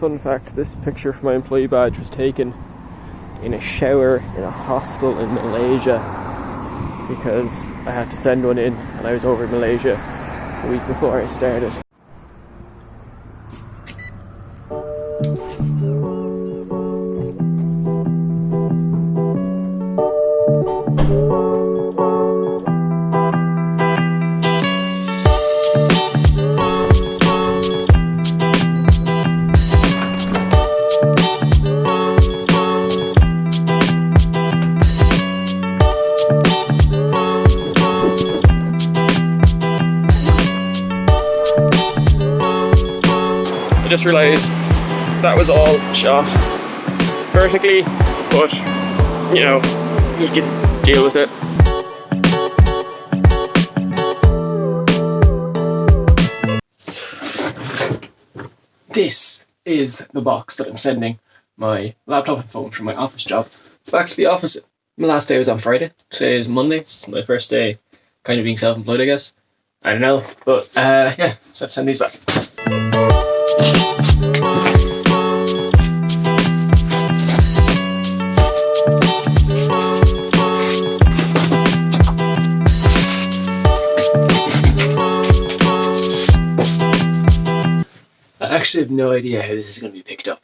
Fun fact, this picture for my employee badge was taken in a shower in a hostel in Malaysia because I had to send one in and I was over in Malaysia a week before I started. I just realised that was all shot vertically, but you know, you can deal with it. This is the box that I'm sending my laptop and phone from my office job back to the office. My last day was on Friday. Today is Monday. It's my first day kind of being self-employed, I guess. I don't know, but yeah, so I have to send these back. I actually have no idea how this is going to be picked up.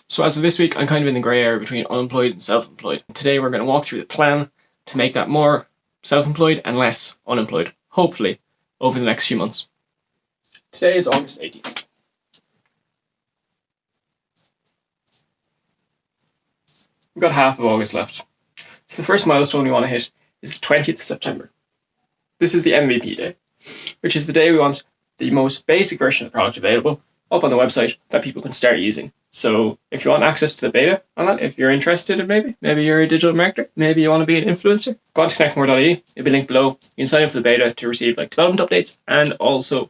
So as of this week, I'm kind of in the grey area between unemployed and self-employed. Today we're going to walk through the plan to make that more self-employed and less unemployed, hopefully, over the next few months. Today is August 18th. We've got half of August left. So the first milestone we want to hit is the 20th of September. This is the MVP day, which is the day we want the most basic version of the product available up on the website that people can start using. So if you want access to the beta on that, if you're interested in maybe you're a digital marketer, maybe you want to be an influencer, go on to connectmór.ie, it'll be linked below. You can sign up for the beta to receive development updates and also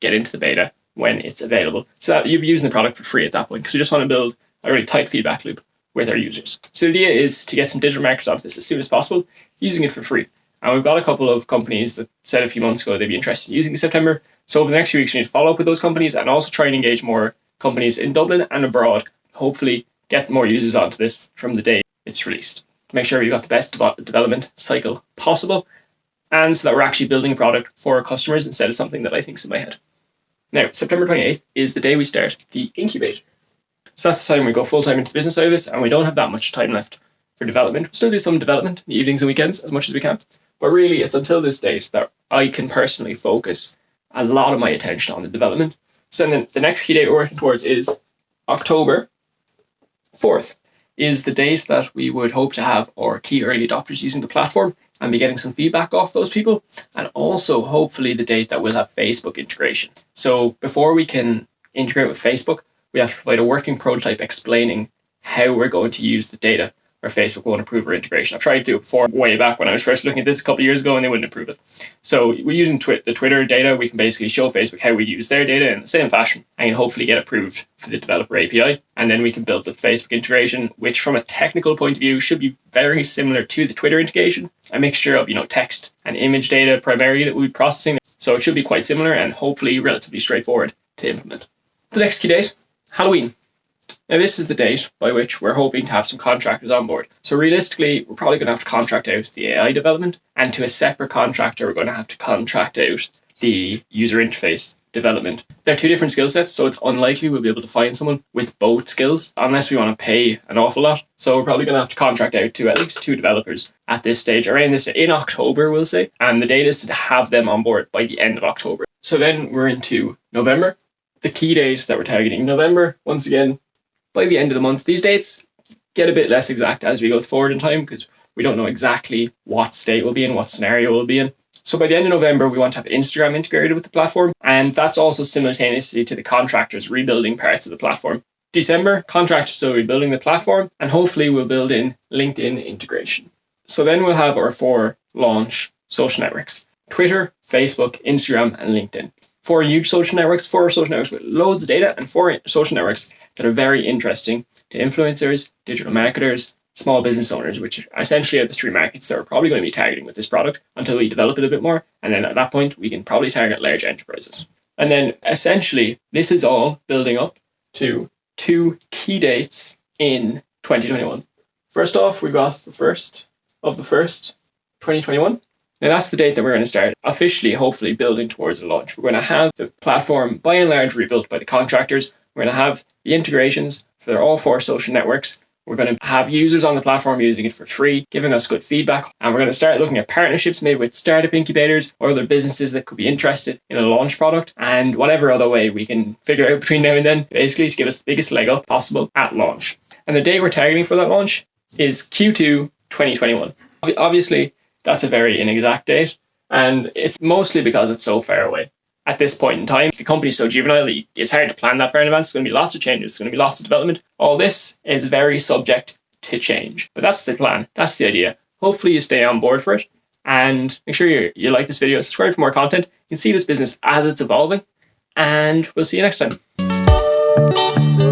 get into the beta when it's available. So that you'll be using the product for free at that point, because we just want to build a really tight feedback loop with our users. So the idea is to get some digital marketers off this as soon as possible, using it for free. And we've got a couple of companies that said a few months ago they'd be interested in using it in September. So over the next few weeks, we need to follow up with those companies and also try and engage more companies in Dublin and abroad. Hopefully get more users onto this from the day it's released. To make sure we've got the best development cycle possible, and so that we're actually building a product for our customers instead of something that I think's in my head. Now, September 28th is the day we start the incubator. So that's the time we go full-time into the business side of this, and we don't have that much time left for development. We'll still do some development in the evenings and weekends as much as we can. But really, it's until this date that I can personally focus a lot of my attention on the development. So then the next key date we're working towards is October 4th, is the date that we would hope to have our key early adopters using the platform and be getting some feedback off those people. And also hopefully the date that we'll have Facebook integration. So before we can integrate with Facebook, we have to provide a working prototype explaining how we're going to use the data, or Facebook won't approve our integration. I've tried to do it before, way back when I was first looking at this a couple of years ago, and they wouldn't approve it. So we're using the Twitter data. We can basically show Facebook how we use their data in the same fashion and hopefully get approved for the developer API. And then we can build the Facebook integration, which from a technical point of view should be very similar to the Twitter integration. A mixture of, text and image data primarily that we'll be processing. So it should be quite similar and hopefully relatively straightforward to implement. The next key date, Halloween. Now this is the date by which we're hoping to have some contractors on board. So realistically, we're probably going to have to contract out the AI development, and to a separate contractor, we're going to have to contract out the user interface development. They're two different skill sets, so it's unlikely we'll be able to find someone with both skills unless we want to pay an awful lot. So we're probably going to have to contract out to at least 2 developers at this stage, around this in October, we'll say. And the data is to have them on board by the end of October. So then we're into November. The key dates that we're targeting November, once again, by the end of the month. These dates get a bit less exact as we go forward in time because we don't know exactly what state we'll be in, what scenario we'll be in. So by the end of November, we want to have Instagram integrated with the platform, and that's also simultaneously to the contractors rebuilding parts of the platform. December, contractors still rebuilding the platform, and hopefully we'll build in LinkedIn integration. So then we'll have our 4 launch social networks: Twitter, Facebook, Instagram, and LinkedIn. 4 huge social networks, 4 social networks with loads of data, and 4 social networks that are very interesting to influencers, digital marketers, small business owners, which essentially are the three markets that we're probably going to be targeting with this product until we develop it a bit more. And then at that point, we can probably target large enterprises. And then essentially, this is all building up to 2 key dates in 2021. First off, we got the 1st of the 1st, 2021. Now that's the date that we're going to start officially, hopefully, building towards a launch. We're going to have the platform by and large rebuilt by the contractors. We're going to have the integrations for all 4 social networks. We're going to have users on the platform using it for free, giving us good feedback. And we're going to start looking at partnerships made with startup incubators or other businesses that could be interested in a launch product, and whatever other way we can figure out between now and then, basically to give us the biggest leg up possible at launch. And the date we're targeting for that launch is Q2 2021. Obviously, that's a very inexact date, and it's mostly because it's so far away. At this point in time, the company's so juvenile, it's hard to plan that far in advance. There's going to be lots of changes. There's going to be lots of development. All this is very subject to change. But that's the plan. That's the idea. Hopefully you stay on board for it. And make sure you like this video, subscribe for more content. You can see this business as it's evolving. And we'll see you next time.